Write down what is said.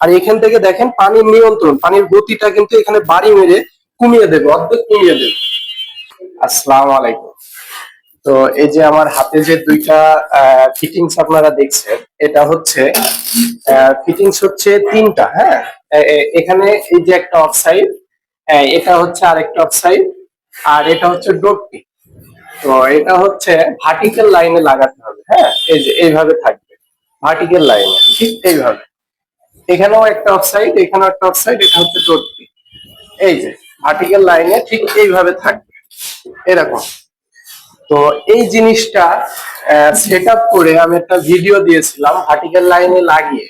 আর এখান থেকে দেখেন পানির নিয়ন্ত্রণ, পানির গতিটা কিন্তু এখানে বাড়ি মেরে কমিয়ে দেবে, অর্ধেক কমিয়ে দেবে। আসসালামু আলাইকুম। তো এই যে আমার হাতে যে দুইটা ফিটিংস আপনারা দেখছেন, এটা হচ্ছে ফিটিংস হচ্ছে তিনটা। হ্যাঁ, এখানে এই যে একটা অফসাইড, এটা হচ্ছে আরেকটা অফসাইড, আর এটা হচ্ছে ডোরটি। তো এটা হচ্ছে ভার্টিক্যাল লাইনে লাগাতে হবে। হ্যাঁ, এই যে এইভাবে থাকবে ভার্টিক্যাল লাইনে, ঠিক এইভাবে। এখানেও একটা অফসাইড, এখানেও একটা অফসাইড, এটা হচ্ছে ডোরটি। এই যে ভার্টিক্যাল লাইনে ঠিক এইভাবে থাকবে, এরকম। তো এই জিনিসটা সেট আপ করে আমি একটা ভিডিও দিয়েছিলাম ভার্টিক্যাল লাইনে লাগিয়ে।